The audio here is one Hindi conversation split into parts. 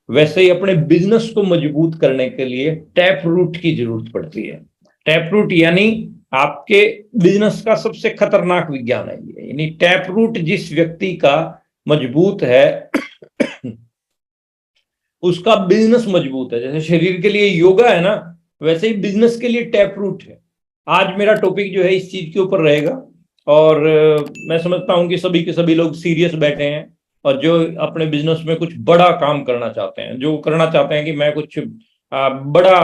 वैसे ही अपने बिजनेस को मजबूत करने के लिए टैप रूट की जरूरत पड़ती है। टैप रूट यानी आपके बिजनेस का सबसे खतरनाक विज्ञान है ये। यानी टैप रूट जिस व्यक्ति का मजबूत है उसका बिजनेस मजबूत है। जैसे शरीर के लिए योगा है ना, वैसे ही बिजनेस के लिए टैप रूट है। आज मेरा टॉपिक जो है इस चीज के ऊपर रहेगा। और मैं समझता हूं कि सभी के सभी लोग सीरियस बैठे हैं और जो अपने बिजनेस में कुछ बड़ा काम करना चाहते हैं, जो करना चाहते हैं कि मैं कुछ बड़ा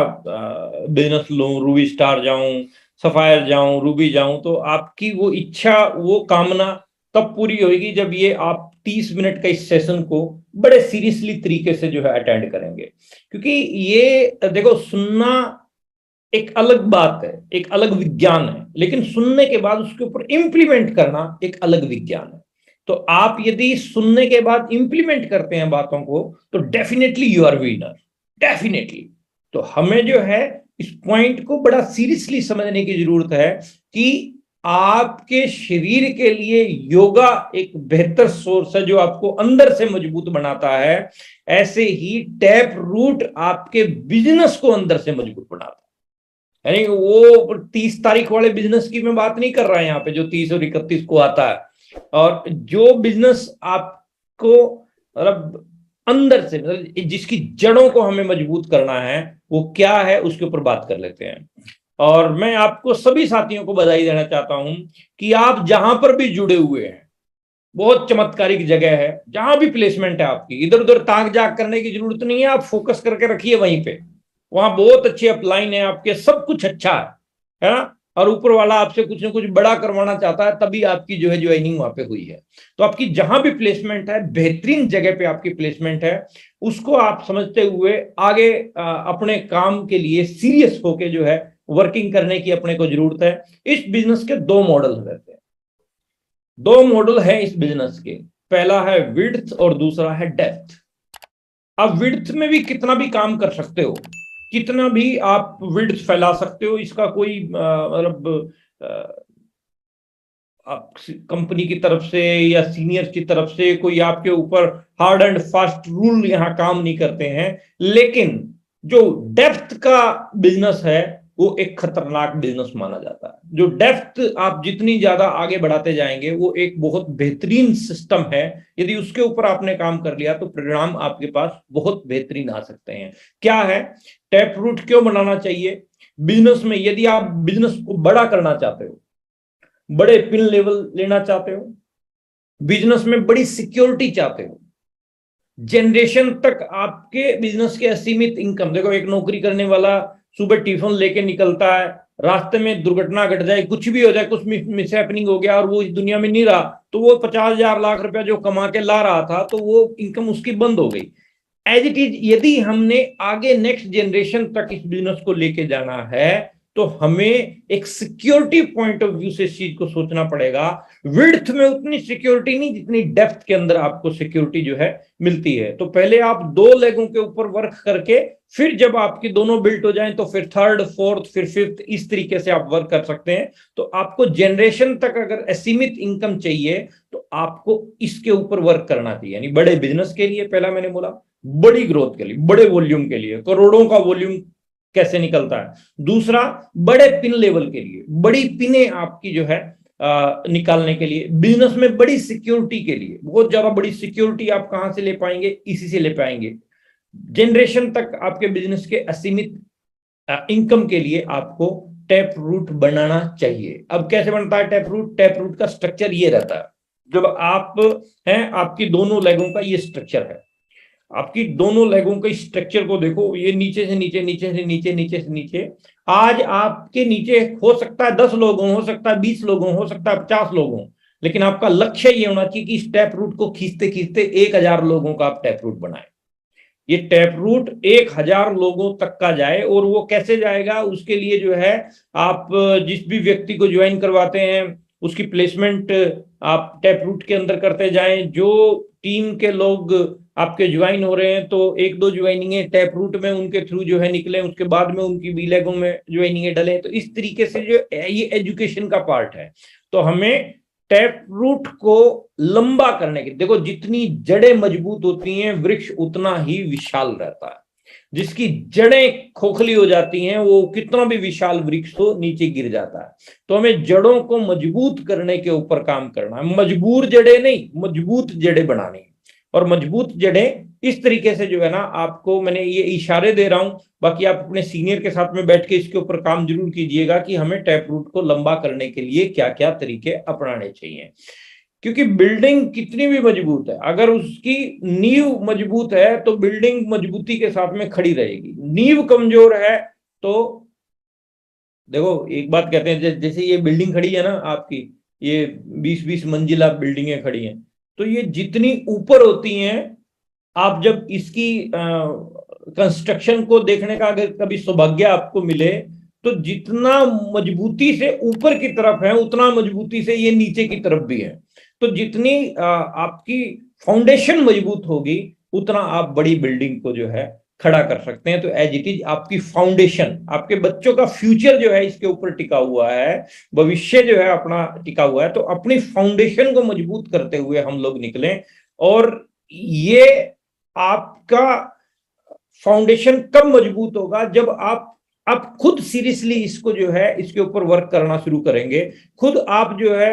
बिजनेस लूं, रूबी स्टार जाऊं, सफायर जाऊं, रूबी जाऊं, तो आपकी वो इच्छा, वो कामना तब पूरी होगी जब ये आप 30 मिनट का इस सेशन को बड़े सीरियसली तरीके से जो है अटेंड करेंगे। क्योंकि ये देखो, सुनना एक अलग बात है, एक अलग विज्ञान है, लेकिन सुनने के बाद उसके ऊपर इंप्लीमेंट करना एक अलग विज्ञान है। तो आप यदि सुनने के बाद इंप्लीमेंट करते हैं बातों को, तो definitely you are winner, definitely. तो हमें जो है इस पॉइंट को बड़ा सीरियसली समझने की जरूरत है कि आपके शरीर के लिए योगा एक बेहतर सोर्स है जो आपको अंदर से मजबूत बनाता है। ऐसे ही टैप रूट आपके बिजनेस को अंदर से मजबूत बनाता है। यानी वो 30 तारीख वाले बिजनेस की मैं बात नहीं कर रहा यहाँ पे, जो 30 और 31 को आता है। और जो बिजनेस आपको मतलब अंदर से, मतलब जिसकी जड़ों को हमें मजबूत करना है, वो क्या है उसके ऊपर बात कर लेते हैं। और मैं आपको सभी साथियों को बधाई देना चाहता हूं कि आप जहां पर भी जुड़े हुए हैं, बहुत चमत्कारिक जगह है। जहां भी प्लेसमेंट है आपकी, इधर उधर ताक जाग करने की जरूरत नहीं है, आप फोकस करके रखिए वहीं पे। वहां बहुत अच्छी अपलाइन है आपके, सब कुछ अच्छा है ना। और ऊपर वाला आपसे कुछ ना कुछ बड़ा करवाना चाहता है, तभी आपकी जो है ज्वाइनिंग वहां पे हुई है। तो आपकी जहां भी प्लेसमेंट है, बेहतरीन जगह पे आपकी प्लेसमेंट है, उसको आप समझते हुए आगे अपने काम के लिए सीरियस होके जो है वर्किंग करने की अपने को जरूरत है। इस बिजनेस के दो मॉडल रहते हैं, दो मॉडल है इस बिजनेस के। पहला है विड्थ और दूसरा है डेप्थ। अब विड्थ में भी कितना भी काम कर सकते हो, कितना भी आप विड्थ फैला सकते हो, इसका कोई मतलब कंपनी की तरफ से या सीनियर की तरफ से कोई आपके ऊपर हार्ड एंड फास्ट रूल यहां काम नहीं करते हैं। लेकिन जो डेप्थ का बिजनेस है वो एक खतरनाक बिजनेस माना जाता है। जो डेप्थ आप जितनी ज्यादा आगे बढ़ाते जाएंगे, वो एक बहुत बेहतरीन सिस्टम है। यदि उसके ऊपर आपने काम कर लिया तो परिणाम आपके पास बहुत बेहतरीन आ सकते हैं। क्या है, टैप रूट क्यों बनाना चाहिए बिजनेस में? यदि आप बिजनेस को बड़ा करना चाहते हो, बड़े पिन लेवल लेना चाहते हो, बिजनेस में बड़ी सिक्योरिटी चाहते हो, जनरेशन तक आपके बिजनेस के असीमित इनकम। देखो, एक नौकरी करने वाला सुबह टिफिन लेके निकलता है, रास्ते में दुर्घटना घट जाए, कुछ भी हो जाए, कुछ मिस हैपनिंग हो गया और वो इस दुनिया में नहीं रहा, तो वो 50,000 लाख रुपया जो कमा के ला रहा था, तो वो इनकम उसकी बंद हो गई। एज इट इज, यदि हमने आगे नेक्स्ट जनरेशन तक इस बिजनेस को लेके जाना है, तो हमें एक सिक्योरिटी पॉइंट ऑफ व्यू से इस चीज को सोचना पड़ेगा। विड्थ में उतनी सिक्योरिटी नहीं जितनी डेप्थ के अंदर आपको सिक्योरिटी जो है मिलती है। तो पहले आप दो लेगों के ऊपर वर्क करके, फिर जब आपकी दोनों बिल्ट हो जाएं, तो फिर थर्ड, फोर्थ, फिर फिफ्थ, इस तरीके से आप वर्क कर सकते हैं। तो आपको जनरेशन तक अगर असीमित इनकम चाहिए, तो आपको इसके ऊपर वर्क करना चाहिए। यानी बड़े बिजनेस के लिए, पहला मैंने बोला, बड़ी ग्रोथ के लिए, बड़े वॉल्यूम के लिए, करोड़ों का वॉल्यूम कैसे निकलता है। दूसरा, बड़े पिन लेवल के लिए, बड़ी पिने आपकी जो है निकालने के लिए, बिजनेस में बड़ी सिक्योरिटी के लिए। बहुत ज्यादा बड़ी सिक्योरिटी आप कहां से ले पाएंगे? इसी से ले पाएंगे। जनरेशन तक आपके बिजनेस के असीमित इनकम के लिए आपको टैप रूट बनाना चाहिए। अब कैसे बनता है टैप रूट? टैप रूट का स्ट्रक्चर ये रहता है। जब आप हैं, आपकी दोनों लेगों का ये स्ट्रक्चर है। आपकी दोनों लेगों के स्ट्रक्चर को देखो, ये नीचे से नीचे, नीचे से नीचे, नीचे से नीचे। आज आपके नीचे हो सकता है 10 लोग हों, हो सकता है 20 लोग हों, हो सकता है 50 लोग हों, लेकिन आपका लक्ष्य ये होना चाहिए कि इस टैप रूट को खींचते खींचते 1,000 लोगों का आप टैप रूट बनाए। ये टैप रूट 1,000 लोगों तक का जाए। और वो कैसे जाएगा? उसके लिए जो है, आप जिस भी व्यक्ति को ज्वाइन करवाते हैं, उसकी प्लेसमेंट आप टैप रूट के अंदर करते जाएं। जो टीम के लोग आपके ज्वाइन हो रहे हैं, तो एक दो ज्वाइनिंग टैप रूट में उनके थ्रू जो है निकले, उसके बाद में उनकी बी लेगों में ज्वाइनिंग डले। तो इस तरीके से जो ये एजुकेशन का पार्ट है। तो हमें टैप रूट को लंबा करने के, देखो जितनी जड़ें मजबूत होती हैं वृक्ष उतना ही विशाल रहता है। जिसकी जड़ें खोखली हो जाती हैं वो कितना भी विशाल वृक्ष हो नीचे गिर जाता है। तो हमें जड़ों को मजबूत करने के ऊपर काम करना है, मजबूर जड़ें नहीं, मजबूत जड़ें बनानी है। और मजबूत जड़ें इस तरीके से जो है ना, आपको मैंने ये इशारे दे रहा हूं, बाकी आप अपने सीनियर के साथ में बैठ के इसके ऊपर काम जरूर कीजिएगा कि हमें टैप रूट को लंबा करने के लिए क्या क्या तरीके अपनाने चाहिए। क्योंकि बिल्डिंग कितनी भी मजबूत है, अगर उसकी नींव मजबूत है तो बिल्डिंग मजबूती के साथ में खड़ी रहेगी। नींव कमजोर है तो देखो, एक बात कहते हैं, जैसे ये बिल्डिंग खड़ी है ना आपकी, ये 20-20 मंजिला बिल्डिंगें खड़ी हैं, तो ये जितनी ऊपर होती हैं, आप जब इसकी कंस्ट्रक्शन को देखने का अगर कभी सौभाग्य आपको मिले, तो जितना मजबूती से ऊपर की तरफ है उतना मजबूती से ये नीचे की तरफ भी है। तो जितनी आपकी फाउंडेशन मजबूत होगी उतना आप बड़ी बिल्डिंग को जो है खड़ा कर सकते हैं। तो एज इट इज आपकी फाउंडेशन, आपके बच्चों का फ्यूचर जो है इसके ऊपर टिका हुआ है, भविष्य जो है अपना टिका हुआ है। तो अपनी फाउंडेशन को मजबूत करते हुए हम लोग निकलें। और ये आपका फाउंडेशन कब मजबूत होगा, जब आप खुद सीरियसली इसको जो है इसके ऊपर वर्क करना शुरू करेंगे। खुद आप जो है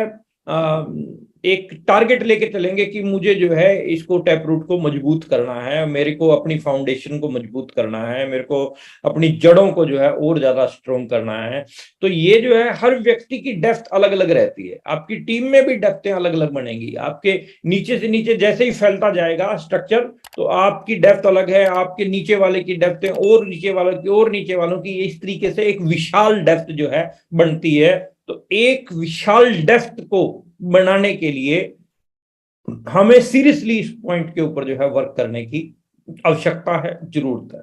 एक टारगेट लेके चलेंगे कि मुझे जो है इसको टैप रूट को मजबूत करना है, मेरे को अपनी फाउंडेशन को मजबूत करना है, मेरे को अपनी जड़ों को जो है और ज्यादा स्ट्रॉन्ग करना है। तो ये जो है हर व्यक्ति की डेप्थ अलग अलग रहती है, आपकी टीम में भी डेप्थें अलग अलग बनेंगी। आपके नीचे से नीचे जैसे ही फैलता जाएगा स्ट्रक्चर, तो आपकी डेप्थ अलग है, आपके नीचे वाले की डेप्थ है, और नीचे वालों की, और नीचे वालों की, इस तरीके से एक विशाल डेप्थ जो है बनती है। तो एक विशाल डेप्थ को बनाने के लिए हमें सीरियसली इस पॉइंट के ऊपर जो है वर्क करने की आवश्यकता है, जरूरत है।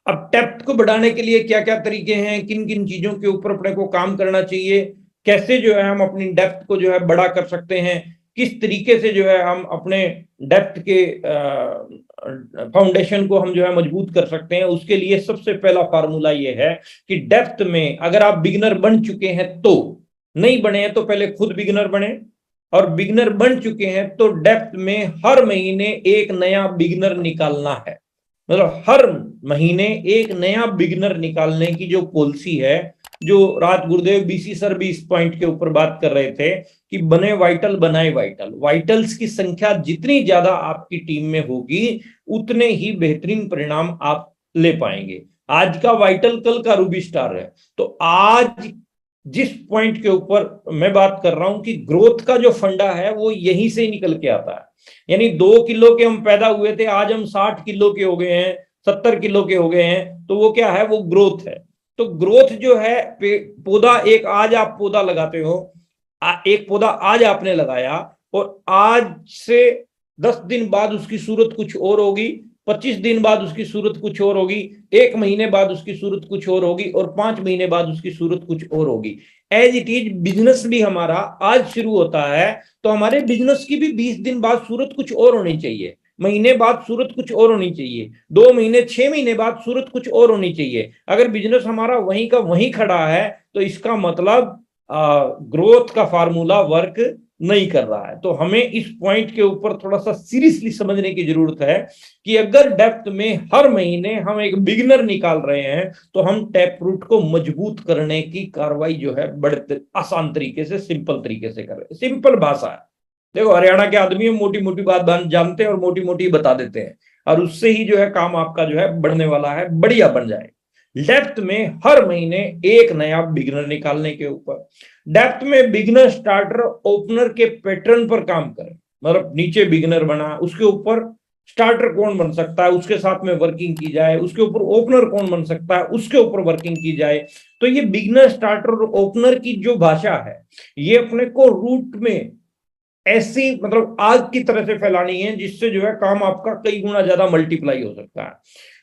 अब डेप्थ को बढ़ाने के लिए क्या क्या तरीके हैं, किन किन चीजों के ऊपर अपने को काम करना चाहिए, कैसे जो है हम अपनी डेप्थ को जो है बड़ा कर सकते हैं, किस तरीके से जो है हम अपने डेप्थ के फाउंडेशन को हम जो है मजबूत कर सकते हैं। उसके लिए सबसे पहला फार्मूला ये है कि डेप्थ में अगर आप बिगिनर बन चुके हैं, तो नहीं बने हैं तो पहले खुद बिगिनर बने, और बिगिनर बन चुके हैं तो डेप्थ में हर महीने एक नया बिगिनर निकालना है। मतलब हर महीने एक नया बिगिनर निकालने की जो पॉलिसी है, जो राज गुरुदेव बीसी सर भी इस पॉइंट के ऊपर बात कर रहे थे कि बने वाइटल बनाए वाइटल। वाइटल्स की संख्या जितनी ज्यादा आपकी टीम में होगी उतने ही बेहतरीन परिणाम आप ले पाएंगे। आज का वाइटल कल का रूबी स्टार है। तो आज जिस पॉइंट के ऊपर मैं बात कर रहा हूं कि ग्रोथ का जो फंडा है वो यहीं से ही निकल के आता है। यानी 2 किलो के हम पैदा हुए थे, आज हम 60 किलो के हो गए हैं, 70 किलो के हो गए हैं, तो वो क्या है, वो ग्रोथ है। तो ग्रोथ जो है, पौधा, एक आज आप पौधा लगाते हो, एक पौधा आज आपने लगाया और आज से 10 दिन बाद उसकी सूरत कुछ और होगी, 25 दिन बाद उसकी सूरत कुछ और होगी, 1 महीने बाद उसकी सूरत कुछ और होगी, और 5 महीने बाद उसकी सूरत कुछ और होगी। एज इट इज बिजनेस भी हमारा आज शुरू होता है तो हमारे बिजनेस की भी 20 दिन बाद सूरत कुछ और होनी चाहिए, महीने बाद सूरत कुछ और होनी चाहिए, 2 महीने 6 महीने बाद सूरत कुछ और होनी चाहिए। अगर बिजनेस हमारा वहीं का वहीं खड़ा है तो इसका मतलब ग्रोथ का फार्मूला वर्क नहीं कर रहा है। तो हमें इस पॉइंट के ऊपर थोड़ा सा सीरियसली समझने की जरूरत है कि अगर डेप्थ में हर महीने हम एक बिगिनर निकाल रहे हैं तो हम टैप रूट को मजबूत करने की कार्रवाई जो है बड़े आसान तरीके से, सिंपल तरीके से कर रहे हैं। सिंपल भाषा है, देखो हरियाणा के आदमी मोटी मोटी बात जानते हैं और मोटी मोटी बता देते हैं, और उससे ही जो है काम आपका जो है बढ़ने वाला है, बढ़िया बन जाए। डेप्थ में हर महीने एक नया बिगिनर निकालने के ऊपर, डेप्थ में बिगिनर स्टार्टर ओपनर के पैटर्न पर काम करें। मतलब नीचे बिगिनर बना, उसके ऊपर स्टार्टर कौन बन सकता है, उसके साथ में वर्किंग की जाए, उसके ऊपर ओपनर कौन बन सकता है, उसके ऊपर वर्किंग की जाए। तो ये बिगिनर स्टार्टर और ओपनर की जो भाषा है ये अपने को रूट में ऐसी मतलब आग की तरह से फैलानी है जिससे जो है काम आपका कई गुना ज्यादा मल्टीप्लाई हो सकता है।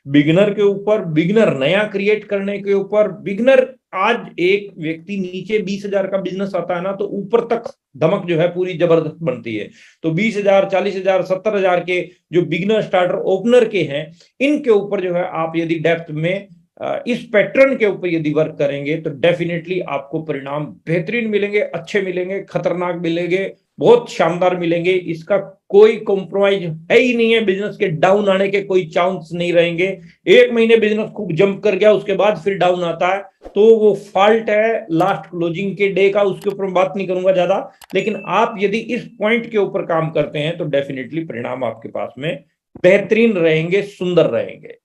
बिगिनर के ऊपर, बिगिनर नया क्रिएट करने के ऊपर, बिगिनर, आज एक व्यक्ति नीचे 20,000 का बिजनेस आता है ना तो ऊपर तक धमक जो है पूरी जबरदस्त बनती है। तो 20,000, 40,000, 70,000 के जो बिगिनर स्टार्टर ओपनर के हैं, इनके ऊपर जो है आप यदि डेप्थ में इस पैटर्न के ऊपर यदि वर्क करेंगे तो डेफिनेटली आपको परिणाम बेहतरीन मिलेंगे, अच्छे मिलेंगे, खतरनाक मिलेंगे, बहुत शानदार मिलेंगे। इसका कोई कॉम्प्रोमाइज है ही नहीं है। बिजनेस के डाउन आने के कोई चांस नहीं रहेंगे। एक महीने बिजनेस खूब जंप कर गया, उसके बाद फिर डाउन आता है तो वो फॉल्ट है लास्ट क्लोजिंग के डे का, उसके ऊपर मैं बात नहीं करूंगा ज्यादा। लेकिन आप यदि इस पॉइंट के ऊपर काम करते हैं तो डेफिनेटली परिणाम आपके पास में बेहतरीन रहेंगे, सुंदर रहेंगे।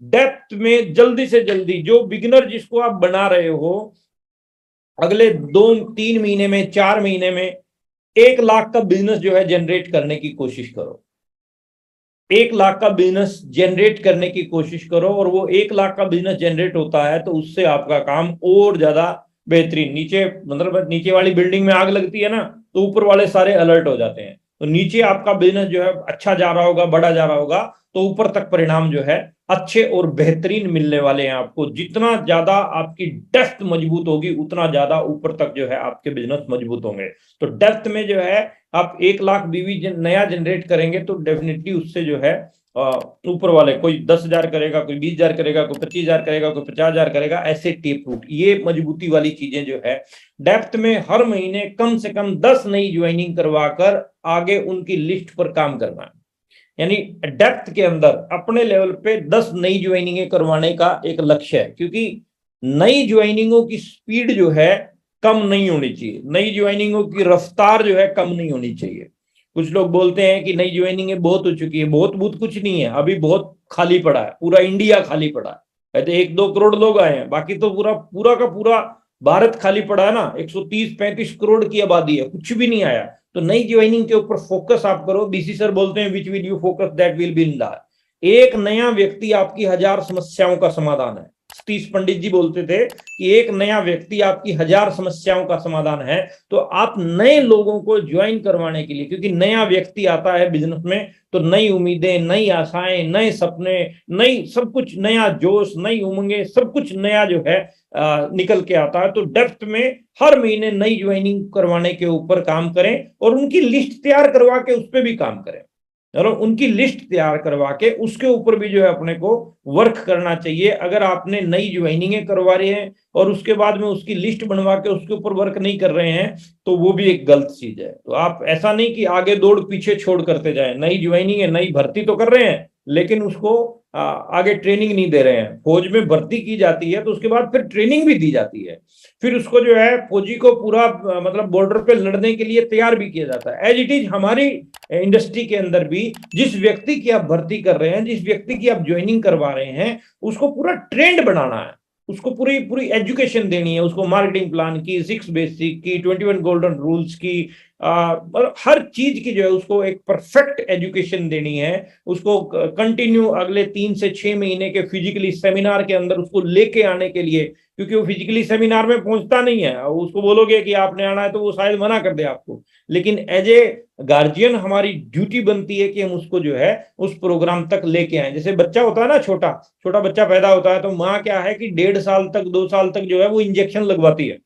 डेप्थ में जल्दी से जल्दी जो बिगिनर जिसको आप बना रहे हो, अगले 2-3 महीने में, 4 महीने में 1 लाख का बिजनेस जो है जनरेट करने की कोशिश करो। 1 लाख का बिजनेस जनरेट करने की कोशिश करो, और वो 1 लाख का बिजनेस जनरेट होता है तो उससे आपका काम और ज्यादा बेहतरीन। नीचे मतलब नीचे वाली बिल्डिंग में आग लगती है ना, तो ऊपर वाले सारे अलर्ट हो जाते हैं। तो नीचे आपका बिजनेस जो है अच्छा जा रहा होगा, बड़ा जा रहा होगा, तो ऊपर तक परिणाम जो है अच्छे और बेहतरीन मिलने वाले हैं आपको। जितना ज्यादा आपकी डेप्थ मजबूत होगी उतना ज्यादा ऊपर तक जो है आपके बिजनेस मजबूत होंगे। तो डेप्थ में जो है आप 1 लाख बीवी नया जनरेट करेंगे तो डेफिनेटली उससे जो है ऊपर वाले कोई 10,000 करेगा, कोई 20,000 करेगा, कोई 25,000 करेगा, कोई 50,000 करेगा, ऐसे टेप रूट। ये मजबूती वाली चीजें जो है डेप्थ में हर महीने कम से कम 10 नई ज्वाइनिंग करवाकर आगे उनकी लिस्ट पर काम करना है। यानी डेप्थ के अंदर अपने लेवल पे 10 नई ज्वाइनिंगें करवाने का एक लक्ष्य है, क्योंकि नई ज्वाइनिंगों की स्पीड जो है कम नहीं होनी चाहिए, नई ज्वाइनिंगों की रफ्तार जो है कम नहीं होनी चाहिए। कुछ लोग बोलते हैं कि नई ज्वाइनिंगें बहुत हो चुकी है, बहुत बहुत कुछ नहीं है, अभी बहुत खाली पड़ा है, पूरा इंडिया खाली पड़ा है। कहते 1-2 करोड़ लोग आए हैं, बाकी तो पूरा पूरा का पूरा भारत खाली पड़ा है ना। 130-135 करोड़ की आबादी है, कुछ भी नहीं आया। तो नई ज्वाइनिंग के ऊपर फोकस आप करो। बीसी सर बोलते हैं which will you focus that will be in life. एक नया व्यक्ति आपकी 1000 समस्याओं का समाधान है। सतीश पंडित जी बोलते थे कि एक नया व्यक्ति आपकी 1000 समस्याओं का समाधान है। तो आप नए लोगों को ज्वाइन करवाने के लिए, क्योंकि नया व्यक्ति आता है बिजनेस में तो नई उम्मीदें, नई आशाएं, नए सपने, नई सब कुछ, नया जोश, नई उमंगे, सब कुछ नया जो है निकल के आता है। तो डेप्थ में हर महीने नई ज्वाइनिंग करवाने के ऊपर काम करें और उनकी लिस्ट तैयार करवा के उस पर भी काम करें। चलो उनकी लिस्ट तैयार करवा के उसके ऊपर भी जो है अपने को वर्क करना चाहिए। अगर आपने नई ज्वाइनिंगें करवा रहे हैं और उसके बाद में उसकी लिस्ट बनवा के उसके ऊपर वर्क नहीं कर रहे हैं तो वो भी एक गलत चीज है। तो आप ऐसा नहीं कि आगे दौड़ पीछे छोड़ करते जाएं। नई ज्वाइनिंग है, नई भर्ती तो कर रहे हैं लेकिन उसको आगे ट्रेनिंग नहीं दे रहे हैं। फौज में भर्ती की जाती है तो उसके बाद फिर ट्रेनिंग भी दी जाती है, फिर उसको जो है फौजी को पूरा मतलब बॉर्डर पे लड़ने के लिए तैयार भी किया जाता है। एज इट इज हमारी इंडस्ट्री के अंदर भी जिस व्यक्ति की आप भर्ती कर रहे हैं, जिस व्यक्ति की आप ज्वाइनिंग करवा रहे हैं, उसको पूरा ट्रेंड बनाना है, उसको पूरी पूरी एजुकेशन देनी है, उसको मार्केटिंग प्लान की, 6 बेसिक की, 21 गोल्डन रूल्स की, हर चीज की जो है उसको एक परफेक्ट एजुकेशन देनी है। उसको कंटिन्यू अगले 3 से 6 महीने के फिजिकली सेमिनार के अंदर उसको लेके आने के लिए, क्योंकि वो फिजिकली सेमिनार में पहुंचता नहीं है। उसको बोलोगे कि आपने आना है तो वो शायद मना कर दे आपको, लेकिन एज ए गार्जियन हमारी ड्यूटी बनती है कि हम उसको जो है उस प्रोग्राम तक लेके आए। जैसे बच्चा होता है ना, छोटा छोटा बच्चा पैदा होता है तो माँ क्या है कि 1.5 साल तक, 2 साल तक जो है वो इंजेक्शन लगवाती है।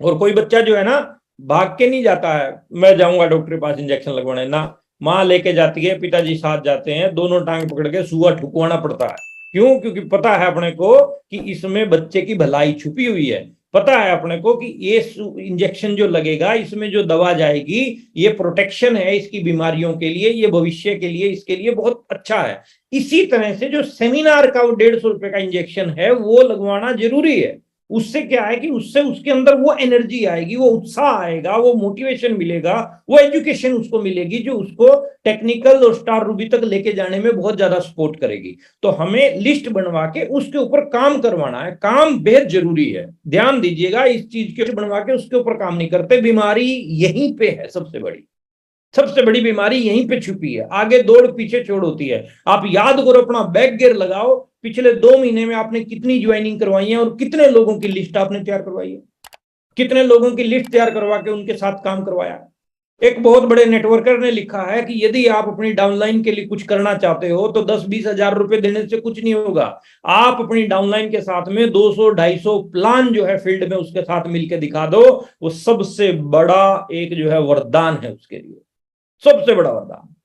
और कोई बच्चा जो है ना भाग के नहीं जाता है, मैं जाऊंगा डॉक्टर के पास इंजेक्शन लगवाने ना, माँ लेके जाती है, पिताजी साथ जाते हैं, दोनों टांग पकड़ के सुआ ठुकवाना पड़ता है। क्यों? क्योंकि पता है अपने को कि इसमें बच्चे की भलाई छुपी हुई है। पता है अपने को कि ये इंजेक्शन जो लगेगा, इसमें जो दवा जाएगी, ये प्रोटेक्शन है इसकी बीमारियों के लिए, ये भविष्य के लिए, इसके लिए बहुत अच्छा है। इसी तरह से जो सेमिनार का वो 150 रुपए का इंजेक्शन है वो लगवाना जरूरी है। उससे क्या है कि उससे उसके अंदर वो एनर्जी आएगी, वो उत्साह आएगा, वो मोटिवेशन मिलेगा, वो एजुकेशन उसको मिलेगी जो उसको टेक्निकल और स्टार रूबी तक लेके जाने में बहुत ज्यादा सपोर्ट करेगी। तो हमें लिस्ट बनवा के उसके ऊपर काम करवाना है। काम बेहद जरूरी है, ध्यान दीजिएगा इस चीज के बनवा के उसके ऊपर काम नहीं करते। बीमारी यहीं पे है, सबसे बड़ी सबसे बड़ी बीमारी यहीं पे छुपी है। आगे दौड़ पीछे छोड़ होती है। आप याद करो, अपना बैक गियर लगाओ, पिछले 2 महीने में आपने कितनी ज्वाइनिंग करवाई है और कितने लोगों की लिस्ट आपने तैयार करवाई है, कितने लोगों की लिस्ट तैयार करवा के उनके साथ काम करवाया। एक बहुत बड़े नेटवर्कर ने लिखा है कि यदि आप अपनी डाउनलाइन के लिए कुछ करना चाहते हो तो 10-20 हजार रुपए देने से कुछ नहीं होगा। आप अपनी डाउनलाइन के साथ में 200-250 प्लान जो है फील्ड में उसके साथ मिलकर दिखा दो, वो सबसे बड़ा एक जो है वरदान है उसके लिए, सबसे बड़ा वरदान,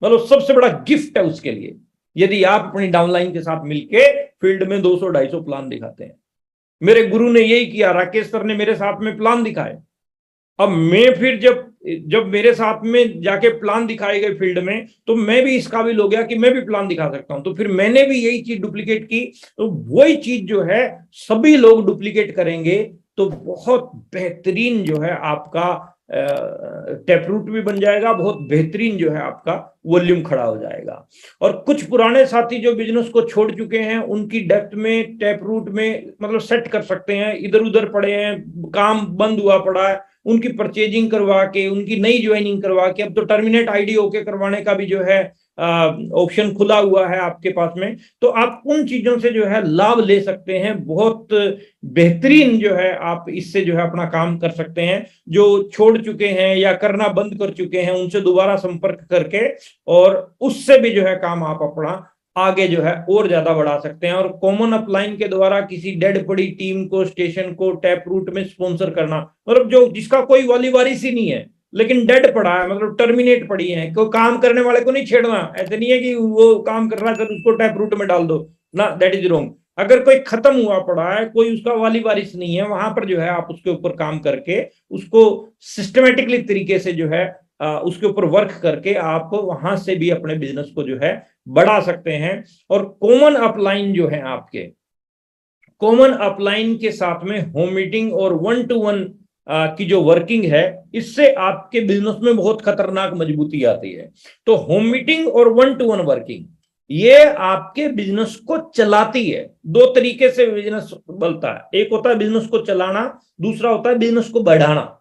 मतलब सबसे बड़ा गिफ्ट है उसके लिए। यदि आप अपनी डाउनलाइन के साथ मिलके फील्ड में 200-250 प्लान दिखाते हैं। मेरे गुरु ने यही किया, राकेश सर ने मेरे साथ में प्लान दिखाए। अब मैं फिर जब जब मेरे साथ में जाके प्लान दिखाए गए फील्ड में, तो मैं भी इस काबिल हो गया कि मैं भी प्लान दिखा सकता हूं। तो फिर मैंने भी यही चीज डुप्लीकेट की। तो वही चीज जो है सभी लोग डुप्लीकेट करेंगे, तो बहुत बेहतरीन जो है आपका टैप रूट भी बन जाएगा, बहुत बेहतरीन जो है आपका वॉल्यूम खड़ा हो जाएगा। और कुछ पुराने साथी जो बिजनेस को छोड़ चुके हैं, उनकी डेप्थ में टैप रूट में मतलब सेट कर सकते हैं। इधर उधर पड़े हैं, काम बंद हुआ पड़ा है, उनकी परचेजिंग करवा के, उनकी नई ज्वाइनिंग करवा के, अब तो टर्मिनेट आईडी ओके करवाने का भी जो है ऑप्शन खुला हुआ है आपके पास में। तो आप उन चीजों से जो है लाभ ले सकते हैं। बहुत बेहतरीन जो है आप इससे जो है अपना काम कर सकते हैं। जो छोड़ चुके हैं या करना बंद कर चुके हैं, उनसे दोबारा संपर्क करके और उससे भी जो है काम आप अपना आगे जो है और ज्यादा बढ़ा सकते हैं। और कॉमन अपलाइन के द्वारा किसी डेड पड़ी टीम को, स्टेशन को टैप रूट में स्पॉन्सर करना, मतलब जो जिसका कोई वाली वारिस ही नहीं है लेकिन डेड पड़ा है, मतलब टर्मिनेट पड़ी है, कोई काम करने वाले को नहीं छेड़ना। ऐसे नहीं है कि वो काम कर रहा है तो उसको टैप रूट में डाल दो ना, दैट इज रॉन्ग। अगर कोई खत्म हुआ पड़ा है, कोई उसका वाली वारिस नहीं है, वहां पर जो है आप उसके ऊपर काम करके उसको सिस्टमेटिकली तरीके से जो है उसके ऊपर वर्क करके आप वहां से भी अपने बिजनेस को जो है बढ़ा सकते हैं। और कॉमन अपलाइन जो है आपके, कॉमन अपलाइन के साथ में होम मीटिंग और 1-to-1 की जो वर्किंग है, इससे आपके बिजनेस में बहुत खतरनाक मजबूती आती है। तो होम मीटिंग और 1-to-1 वर्किंग ये आपके बिजनेस को चलाती है। दो तरीके से बिजनेस बनता है, एक होता है बिजनेस को चलाना, दूसरा होता है बिजनेस को बढ़ाना।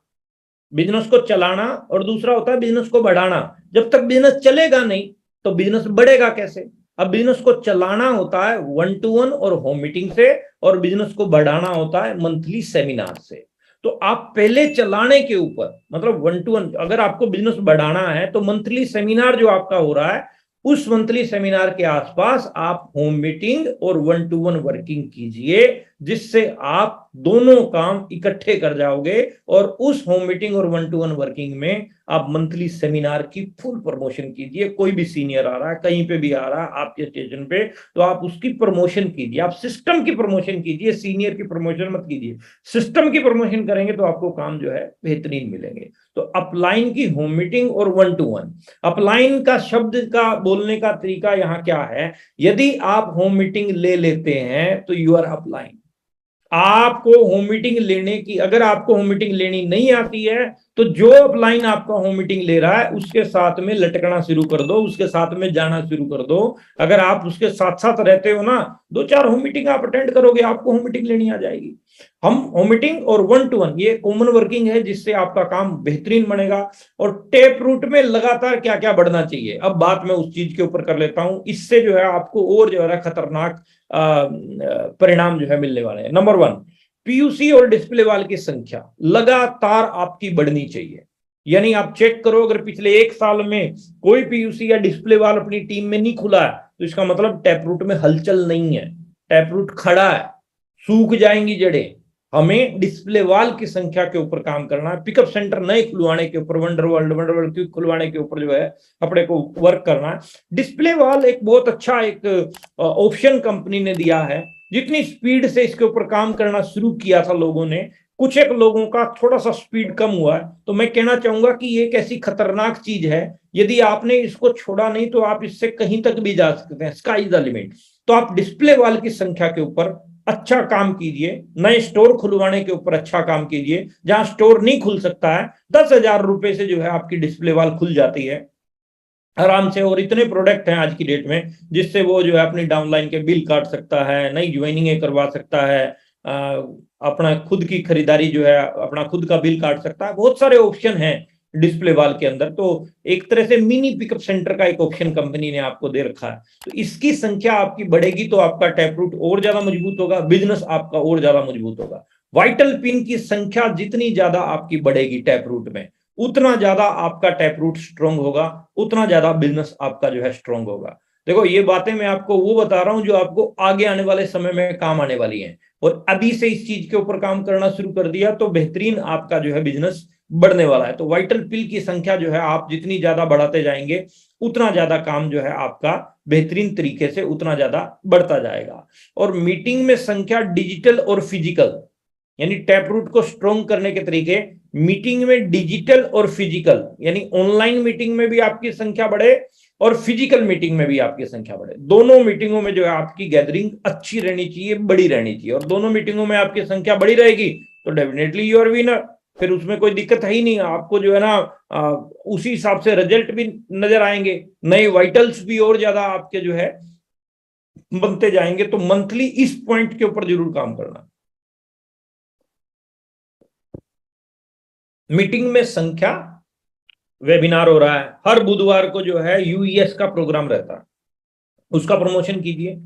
बिजनेस को चलाना और दूसरा होता है बिजनेस को बढ़ाना। जब तक बिजनेस चलेगा नहीं तो बिजनेस बढ़ेगा कैसे? अब बिजनेस को चलाना होता है 1-to-1 और होम मीटिंग से, और बिजनेस को बढ़ाना होता है मंथली सेमिनार से। तो आप पहले चलाने के ऊपर, मतलब 1-to-1, अगर आपको बिजनेस बढ़ाना है तो मंथली सेमिनार जो आपका हो रहा है, उस मंथली सेमिनार के आसपास आप होम मीटिंग और 1-to-1 वर्किंग कीजिए, जिससे आप दोनों काम इकट्ठे कर जाओगे। और उस होम मीटिंग और 1-to-1 वर्किंग में आप मंथली सेमिनार की फुल प्रमोशन कीजिए। कोई भी सीनियर आ रहा है, कहीं पे भी आ रहा है आपके स्टेशन पे, तो आप उसकी प्रमोशन कीजिए। आप सिस्टम की प्रमोशन कीजिए, सीनियर की प्रमोशन मत कीजिए। सिस्टम की प्रमोशन करेंगे तो आपको काम जो है बेहतरीन मिलेंगे। तो अपलाइन की होम मीटिंग और 1-to-1। अपलाइन का शब्द का बोलने का तरीका यहाँ क्या है? यदि आप होम मीटिंग ले लेते हैं तो यू आर अपलाइन। आपको होम मीटिंग लेने की, अगर आपको होम मीटिंग लेनी नहीं आती है तो जो अपलाइन आपका होम मीटिंग ले रहा है उसके साथ में लटकना शुरू कर दो, उसके साथ में जाना शुरू कर दो। अगर आप उसके साथ साथ रहते हो ना, 2-4 होम मीटिंग आप अटेंड करोगे, आपको होम मीटिंग लेनी आ जाएगी। हम होम मीटिंग और 1-to-1 ये कॉमन वर्किंग है, जिससे आपका काम बेहतरीन बनेगा। और टैप रूट में लगातार क्या क्या बढ़ना चाहिए, अब बात मैं उस चीज के ऊपर कर लेता हूं। इससे जो है आपको और जो है खतरनाक परिणाम जो है मिलने वाले हैं। नंबर 1, पीयूसी और डिस्प्ले वाल की संख्या लगातार आपकी बढ़नी चाहिए। यानी आप चेक करो, अगर पिछले 1 साल में कोई पीयूसी या डिस्प्ले वाल अपनी टीम में नहीं खुला है, तो इसका मतलब टैप रूट में हलचल नहीं है, टैप रूट खड़ा है, सूख जाएंगी जड़ें। हमें डिस्प्ले वाल की संख्या के ऊपर काम करना है, पिकअप सेंटर नए खुलवाने के ऊपर, वंडरवर्ल्ड क्यों खुलवाने के ऊपर जो है अपने को वर्क करना है। डिस्प्ले वाल एक बहुत अच्छा एक ऑप्शन कंपनी ने दिया है। जितनी स्पीड से इसके ऊपर काम करना शुरू किया था लोगों ने, कुछ एक लोगों का थोड़ा सा स्पीड कम हुआ है। तो मैं कहना चाहूंगा कि ये एक ऐसी खतरनाक चीज है, यदि आपने इसको छोड़ा नहीं तो आप इससे कहीं तक भी जा सकते हैं, स्काई इज द लिमिट। तो आप डिस्प्ले वाल की संख्या के ऊपर अच्छा काम कीजिए, नए स्टोर खुलवाने के ऊपर अच्छा काम कीजिए। जहां स्टोर नहीं खुल सकता है, 10,000 रुपए से जो है आपकी डिस्प्ले वाल खुल जाती है आराम से। और इतने प्रोडक्ट हैं आज की डेट में जिससे वो जो है अपनी डाउनलाइन के बिल काट सकता है, नई ज्वाइनिंग करवा सकता है, अपना खुद की खरीदारी जो है अपना खुद का बिल काट सकता है। बहुत सारे ऑप्शन हैं डिस्प्ले वाल के अंदर। तो एक तरह से मिनी पिकअप सेंटर का एक ऑप्शन कंपनी ने आपको दे रखा है। तो इसकी संख्या आपकी बढ़ेगी तो आपका टैप रूट और ज्यादा मजबूत होगा, बिजनेस आपका और ज्यादा मजबूत होगा। वाइटल पिन की संख्या जितनी ज्यादा आपकी बढ़ेगी टैप रूट में, उतना ज्यादा आपका टैप रूट स्ट्रांग होगा, उतना ज्यादा बिजनेस आपका जो है स्ट्रांग होगा। देखो ये बातें मैं आपको वो बता रहा हूं जो आपको आगे आने वाले समय में काम आने वाली हैं। और अभी से इस चीज के ऊपर काम करना शुरू कर दिया तो बेहतरीन आपका जो है बिजनेस बढ़ने वाला है। तो वाइटल पिल की संख्या जो है आप जितनी ज्यादा बढ़ाते जाएंगे उतना ज्यादा काम जो है आपका बेहतरीन तरीके से उतना ज्यादा बढ़ता जाएगा। और मीटिंग में संख्या डिजिटल और फिजिकल, यानी टैप रूट को स्ट्रॉन्ग करने के तरीके, मीटिंग में डिजिटल और फिजिकल, यानी ऑनलाइन मीटिंग में भी आपकी संख्या बढ़े और फिजिकल मीटिंग में भी आपकी संख्या बढ़े। दोनों मीटिंगों में जो है आपकी गैदरिंग अच्छी रहनी चाहिए, बड़ी रहनी चाहिए, और दोनों मीटिंगों में आपकी संख्या बड़ी रहेगी तो डेफिनेटली यू आर विनर। फिर उसमें कोई दिक्कत है ही नहीं, आपको जो है ना उसी हिसाब से रिजल्ट भी नजर आएंगे, नए वाइटल्स भी और ज्यादा आपके जो है बनते जाएंगे। तो मंथली इस पॉइंट के ऊपर जरूर काम करना। मीटिंग में संख्या, वेबिनार हो रहा है हर बुधवार को, जो है यूईएस का प्रोग्राम रहता है, उसका प्रमोशन कीजिए।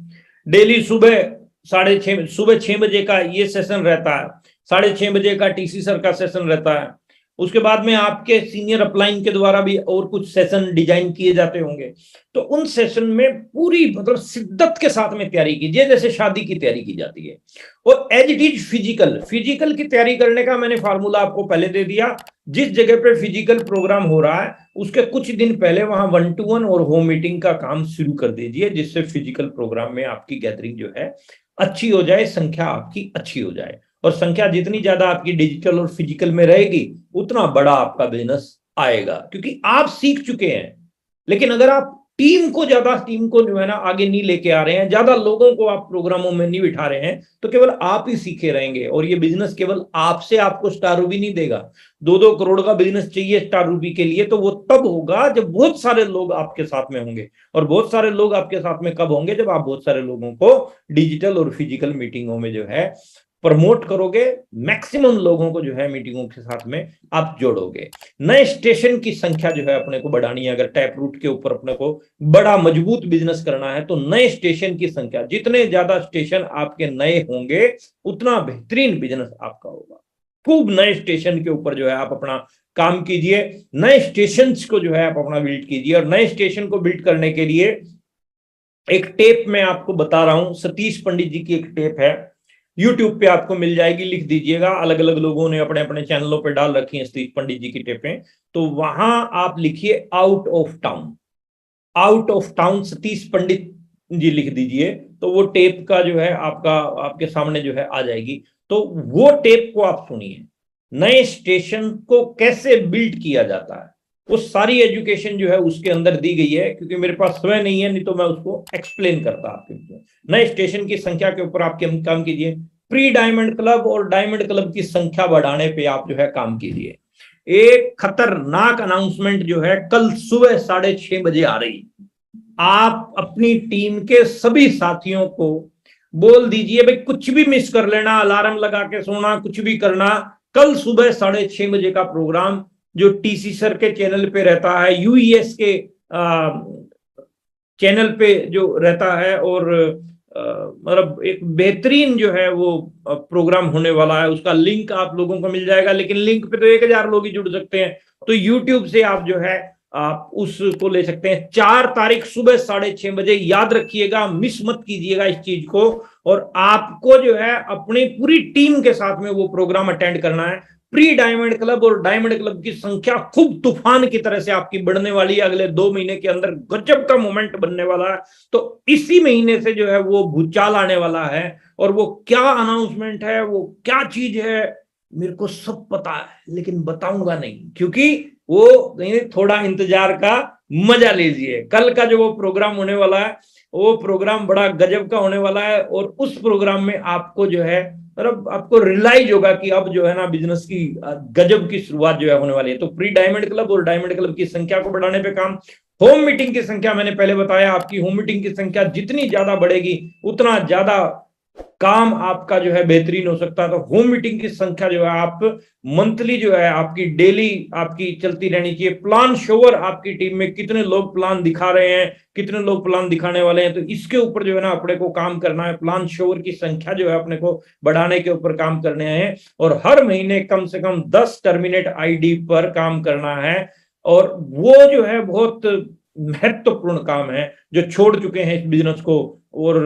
डेली सुबह 6:30 बजे का ये सेशन रहता है, 6:30 बजे का टीसी सर का सेशन रहता है। उसके बाद में आपके सीनियर अपलाइन के द्वारा भी और कुछ सेशन डिजाइन किए जाते होंगे। तो उन सेशन में पूरी मतलब शिद्दत के साथ में तैयारी कीजिए, जैसे शादी की तैयारी की जाती है। और एज इट इज फिजिकल की तैयारी करने का मैंने फार्मूला आपको पहले दे दिया। जिस जगह पे फिजिकल प्रोग्राम हो रहा है उसके कुछ दिन पहले वहां 1-to-1 और होम मीटिंग का काम शुरू कर दीजिए, जिससे फिजिकल प्रोग्राम में आपकी गैदरिंग जो है अच्छी हो जाए, संख्या आपकी अच्छी हो जाए। और संख्या जितनी ज्यादा आपकी डिजिटल और फिजिकल में रहेगी उतना बड़ा आपका बिजनेस आएगा, क्योंकि आप सीख चुके हैं। लेकिन अगर आप टीम को जो है ना आगे नहीं लेके आ रहे हैं, ज्यादा लोगों को आप प्रोग्रामों में नहीं बिठा रहे हैं, तो केवल आप ही सीखे रहेंगे। और ये बिजनेस केवल आपसे आपको स्टार रूबी नहीं देगा। 2-2 करोड़ का बिजनेस चाहिए स्टार रूबी के लिए, तो वो तब होगा जब बहुत सारे लोग आपके साथ में होंगे। और बहुत सारे लोग आपके साथ में कब होंगे? जब आप बहुत सारे लोगों को डिजिटल और फिजिकल मीटिंगों में जो है प्रमोट करोगे, मैक्सिमम लोगों को जो है मीटिंगों के साथ में आप जोड़ोगे। नए स्टेशन की संख्या जो है अपने को बढ़ानी है। अगर टैप रूट के ऊपर अपने को बड़ा मजबूत बिजनेस करना है तो नए स्टेशन की संख्या, जितने ज्यादा स्टेशन आपके नए होंगे उतना बेहतरीन बिजनेस आपका होगा। खूब नए स्टेशन के ऊपर जो है आप अपना काम कीजिए, नए स्टेशन को जो है आप अपना बिल्ड कीजिए। और नए स्टेशन को बिल्ड करने के लिए एक टेप मैं आपको बता रहा हूं, सतीश पंडित जी की एक टेप है, यूट्यूब पे आपको मिल जाएगी, लिख दीजिएगा। अलग अलग लोगों ने अपने अपने चैनलों पे डाल रखी हैं सतीश पंडित जी की टेपें, तो वहां आप लिखिए out of town, out of town Satish Pandit ji लिख दीजिए, तो वो टेप का जो है आपके सामने जो है आ जाएगी। तो वो टेप को आप सुनिए, नए स्टेशन को कैसे बिल्ड किया जाता है वो सारी एजुकेशन जो है उसके अंदर दी गई है, क्योंकि मेरे पास समय नहीं है, नहीं तो मैं उसको एक्सप्लेन करता आपके। नए स्टेशन की संख्या के ऊपर आप काम कीजिए। प्री डायमंड क्लब और डायमंड क्लब की संख्या बढ़ाने पे आप जो है काम कीजिए। एक खतरनाक अनाउंसमेंट जो है कल सुबह 6:30 बजे आ रही, आप अपनी टीम के सभी साथियों को बोल दीजिए भाई कुछ भी मिस कर लेना, अलार्म लगा के सोना, कुछ भी करना, कल सुबह 6:30 बजे का प्रोग्राम जो टीसी सर के चैनल पे रहता है, यूईएस के चैनल पे जो रहता है, और मतलब एक बेहतरीन जो है वो प्रोग्राम होने वाला है। उसका लिंक आप लोगों को मिल जाएगा, लेकिन लिंक पे तो 1000 लोग ही जुड़ सकते हैं। तो यूट्यूब से आप जो है आप उसको ले सकते हैं। 4 तारीख सुबह 6:30 बजे, याद रखिएगा, मिस मत कीजिएगा इस चीज को। और आपको जो है अपनी पूरी टीम के साथ में वो प्रोग्राम अटेंड करना है। प्री डायमंड क्लब और डायमंड क्लब की संख्या खूब तूफान की तरह से आपकी बढ़ने वाली है। अगले 2 महीने के अंदर गजब का मोमेंट बनने वाला है। तो इसी महीने से जो है वो भूचाल आने वाला है। और वो क्या अनाउंसमेंट है, वो क्या चीज है, मेरे को सब पता है, लेकिन बताऊंगा नहीं, क्योंकि वो थोड़ा इंतजार का मजा लीजिए। कल का जो वो प्रोग्राम होने वाला है वो प्रोग्राम बड़ा गजब का होने वाला है। और उस प्रोग्राम में आपको जो है मतलब आपको रियलाइज होगा कि अब जो है ना बिजनेस की गजब की शुरुआत जो है होने वाली है। तो प्री डायमंड क्लब और डायमंड क्लब की संख्या को बढ़ाने पे काम। होम मीटिंग की संख्या मैंने पहले बताया, आपकी होम मीटिंग की संख्या जितनी ज्यादा बढ़ेगी उतना ज्यादा काम आपका जो है बेहतरीन हो सकता है। तो होम मीटिंग की संख्या जो है आप मंथली जो है आपकी डेली आपकी चलती रहनी चाहिए। प्लान शोवर आपकी टीम में कितने लोग प्लान दिखा रहे हैं, कितने लोग प्लान दिखाने वाले हैं, तो इसके ऊपर जो है ना अपने को काम करना है। प्लान शोवर की संख्या जो है अपने को बढ़ाने के ऊपर काम करने हैं। और हर महीने कम से कम 10 टर्मिनेट आईडी पर काम करना है। और वो जो है बहुत महत्वपूर्ण काम है, जो छोड़ चुके हैं इस बिजनेस को और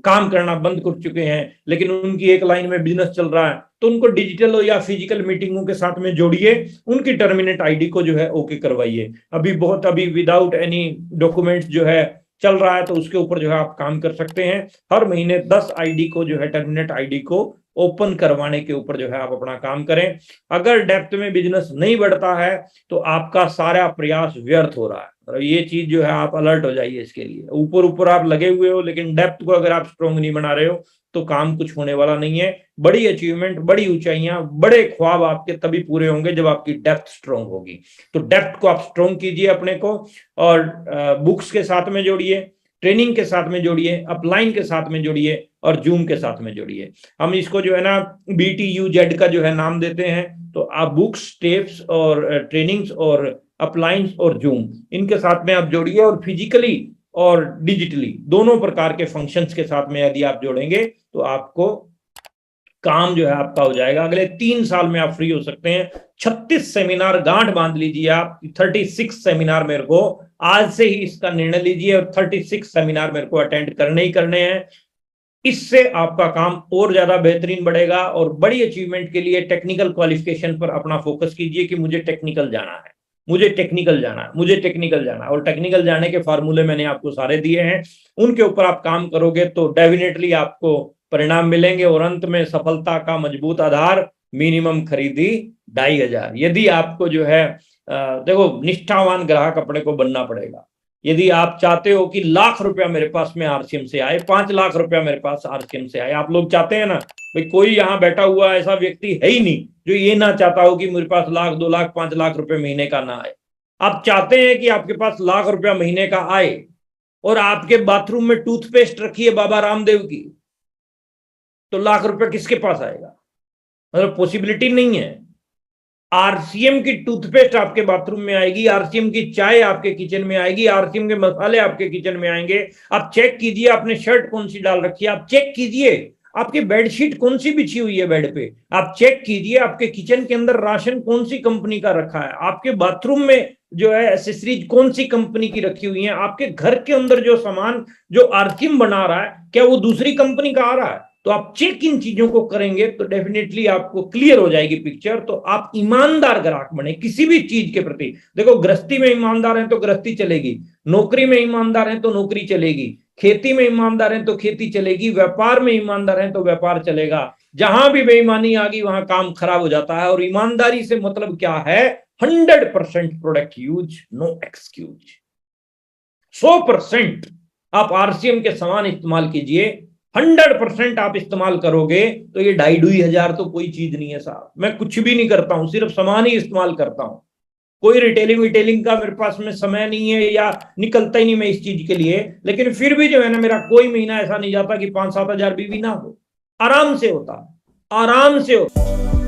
काम करना बंद कर चुके हैं, लेकिन उनकी एक लाइन में बिजनेस चल रहा है, तो उनको डिजिटल या फिजिकल मीटिंगों के साथ में जोड़िए, उनकी टर्मिनेट आईडी को जो है ओके करवाइए। अभी विदाउट एनी डॉक्यूमेंट्स जो है चल रहा है, तो उसके ऊपर जो है आप काम कर सकते हैं। हर महीने 10 आईडी को जो है टर्मिनेट आईडी को ओपन करवाने के ऊपर जो है आप अपना काम करें। अगर डेप्थ में बिजनेस नहीं बढ़ता है तो आपका सारा प्रयास व्यर्थ हो रहा है। मतलब ये चीज जो है आप अलर्ट हो जाइए इसके लिए। ऊपर ऊपर आप लगे हुए हो, लेकिन डेप्थ को अगर आप स्ट्रॉन्ग नहीं बना रहे हो तो काम कुछ होने वाला नहीं है। बड़ी अचीवमेंट, बड़ी ऊंचाइयां, बड़े ख्वाब आपके तभी पूरे होंगे जब आपकी डेप्थ स्ट्रॉन्ग होगी। तो डेप्थ को आप स्ट्रॉन्ग कीजिए अपने को, और बुक्स के साथ में जोड़िए, ट्रेनिंग के साथ में जोड़िए, अपलाइन के साथ में जोड़िए, और जूम के साथ में जोड़िए। हम इसको जो है ना BTUZ का जो है नाम देते हैं। तो आप बुक्स, टेप्स और ट्रेनिंग्स और अपलाइंस और जूम, इनके साथ में आप जोड़िए, और फिजिकली और डिजिटली दोनों प्रकार के फंक्शंस के साथ में यदि आप जोड़ेंगे तो आपको काम जो है आपका हो जाएगा। अगले 3 साल में आप फ्री हो सकते हैं। 36 सेमिनार गांठ बांध लीजिए आप। 36 सेमिनार मेरे को आज से ही इसका निर्णय लीजिए, और 36 सेमिनार मेरे को अटेंड करने ही करने हैं। इससे आपका काम और ज्यादा बेहतरीन बढ़ेगा। और बड़ी अचीवमेंट के लिए टेक्निकल क्वालिफिकेशन पर अपना फोकस कीजिए कि मुझे टेक्निकल जाना है, मुझे टेक्निकल जाना है, मुझे टेक्निकल जाना है। और टेक्निकल जाने के फार्मूले मैंने आपको सारे दिए हैं, उनके ऊपर आप काम करोगे तो डेफिनेटली आपको परिणाम मिलेंगे। और अंत में सफलता का मजबूत आधार, मिनिमम खरीदी 2500। यदि आपको जो है देखो, निष्ठावान ग्राहक अपने को बनना पड़ेगा। यदि आप चाहते हो कि लाख रुपया मेरे पास में RCM से आए, 5 लाख रुपया मेरे पास RCM से आए, आप लोग चाहते हैं ना भाई? कोई यहाँ बैठा हुआ ऐसा व्यक्ति है ही नहीं जो ये ना चाहता हो कि मेरे पास लाख, 2 लाख, 5 लाख रुपए महीने का ना आए। आप चाहते हैं कि आपके पास लाख रुपया महीने का आए और आपके बाथरूम में टूथपेस्ट रखी है बाबा रामदेव की, तो लाख रुपया किसके पास आएगा? मतलब पॉसिबिलिटी नहीं है। RCM की टूथपेस्ट आपके बाथरूम में आएगी, RCM की चाय आपके किचन में आएगी, RCM के मसाले आपके किचन में आएंगे। आप चेक कीजिए आपने शर्ट कौन सी डाल रखी है, आप चेक कीजिए आपकी बेडशीट कौन सी बिछी हुई है बेड पे, आप चेक कीजिए आपके किचन के अंदर राशन कौन सी कंपनी का रखा है, आपके बाथरूम में जो है एसेसरीज कौन सी कंपनी की रखी हुई है, आपके घर के अंदर जो सामान जो RCM बना रहा है क्या वो दूसरी कंपनी का आ रहा है। तो आप चेक इन चीजों को करेंगे तो डेफिनेटली आपको क्लियर हो जाएगी पिक्चर। तो आप ईमानदार ग्राहक बने किसी भी चीज के प्रति। देखो, गृहस्थी में ईमानदार है तो गृहस्थी चलेगी, नौकरी में ईमानदार है तो नौकरी चलेगी, खेती में ईमानदार है तो खेती चलेगी, व्यापार में ईमानदार है तो व्यापार चलेगा। जहां भी बेईमानी आ गई वहां काम खराब हो जाता है। और ईमानदारी से मतलब क्या है? 100% प्रोडक्ट यूज, नो एक्सक्यूज। 100% आप RCM के सामान इस्तेमाल कीजिए, 100% आप इस्तेमाल करोगे तो ये 2500 तो कोई चीज नहीं है साहब। मैं कुछ भी नहीं करता हूं, सिर्फ सामान ही इस्तेमाल करता हूं। कोई रिटेलिंग का मेरे पास में समय नहीं है, या निकलता ही नहीं मैं इस चीज के लिए। लेकिन फिर भी जो है ना, मेरा कोई महीना ऐसा नहीं जाता कि 5-7 हजार भी ना हो। आराम से होता, आराम से होता।